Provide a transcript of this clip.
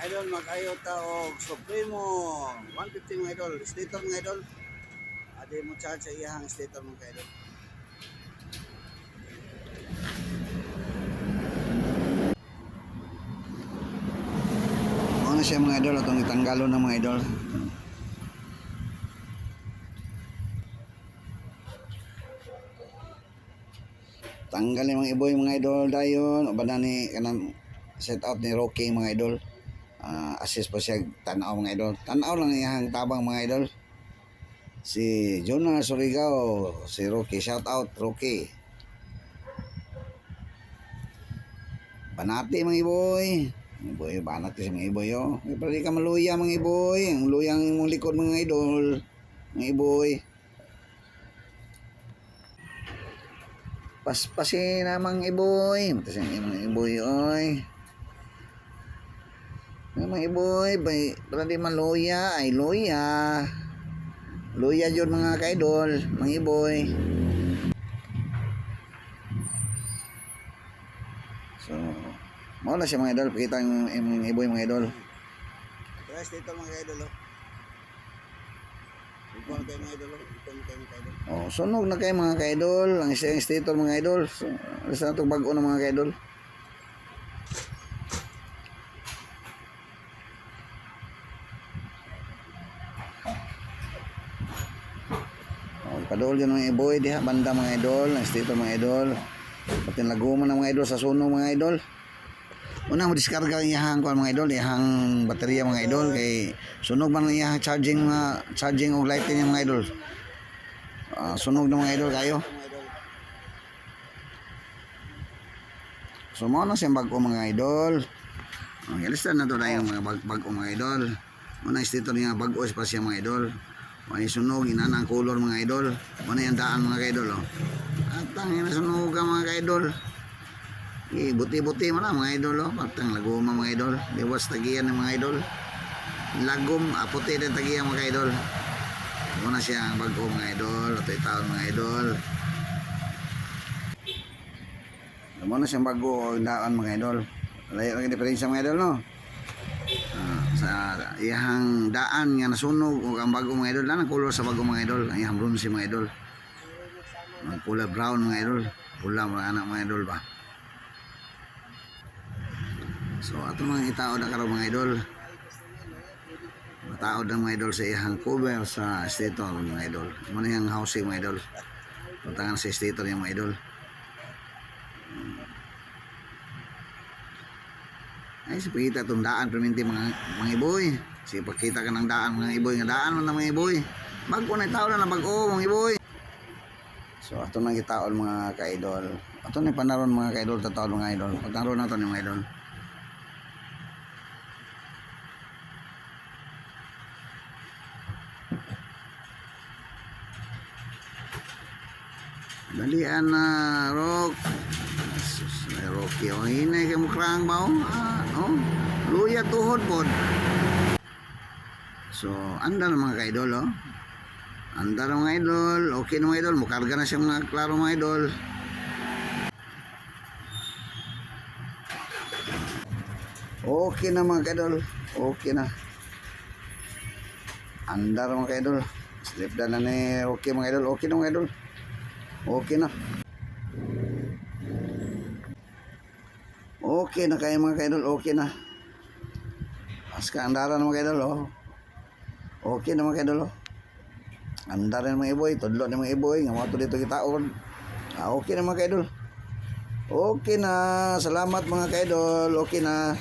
idol, mag-ayo ta og Supremo 150 mga idol, stator mga idol. Adi mo charge sa iyang stator mga idol. Ano siya mga idol, atong itanggalo ng mga idol. Tanggal yung mga iboy mga idol dayon, o ba na ni kanang set out ni Rocky mga idol. Assist pa siya tanaw mga idol. Tanaw lang iyang tabang mga idol. Si Jonah Surigao, si Rocky, shout out Rocky. Banati mga iboy. Iboy, banat kasi mga iboy oh. Pwede ka maluya mga iboy. Ang luyang mong likod mga idol. Mga iboy. Paspasin na mga iboy. Matasin mga iboy oy. Mga iboy, para di maluya ay luya. Luya yun mga kaidol, mga iboy. So, mao na siya mga idol, pakita yung iboy mga idol. Guys, dito mga idol oh. Ito na kayo mga idol oh. Ito na kayo mga idol. Oh, sunog na kayo mga kaidol. Ang isang stator mga idol. So, alas na itong bago na mga kaidol. Padool dyan mga iboy, diha banda mga idol, ang stator mga idol. Pati laguman ng mga idol sa sunog mga idol. Una mo diskarga ang iyahang mga idol, iyahang baterya mga idol kay sunog man ang iyahang charging og lighting yung mga idol. Sunog ng mga idol kayo. So mo na siyang bago mga idol. Ilistan na to na yung mga bago mga idol. Muna stator niya bago pa siya mga idol. May sunog, inana ang color mga idol. Mana yung daan mga idol oh. At ang sunog mga idol. Buti-buti mo na mga idol oh. Patang laguma mga idol. Diwas tagiyan ng mga idol. Lagom, puti din tagiyan mga idol. Muna siya ang bago mga idol. Ito'y taon mga idol. Muna siyang bago daan mga idol. Layo ang diferensya mga idol no. Sa iyang daan nga nasunog o ang bagong mga idol ang color sa bagong mga idol ang iyang bronze mga idol ang pula brown mga idol pula mga anak mga idol ba. So ato mga itaod na karon mga idol, mataod ang mga idol sa iyang cover sa stator mga idol. Muna yung housing mga idol, puntangan sa stator yung mga idol. Ay, sipagkita itong daan perminti mga iboy. Sipagkita ka ng daan mga iboy. Nga daan man na mga iboy. Bago na tao na bago mga iboy. So, ito na kitaon mga ka-idol. Ito na panaron mga ka-idol. Tataon mga idol. Pagnaroon na ito mga idol. Dalian na Rock. Rocky oh, hinay kay mukrang ba oh. Luya tuhod pod. So, anda na mga ka-idol oh. Anda na mga idol. Okay na mga idol, mukarga na siya mga klaro mga idol. Okay na mga ka-idol. Okay na. Anda na mga ka-idol. Slip na ni okay mga idol. Okay na mga idol. Okay na. Okay na kayo mga kaidol, okay na. Aska andaran mga kaidol oh. Okay na mga kaidol oh. Andaran mga iboy, tudlo na mga iboy, nga mga dito kitaon. Okay na mga kaidol. Okay na, salamat mga kaidol, okay na.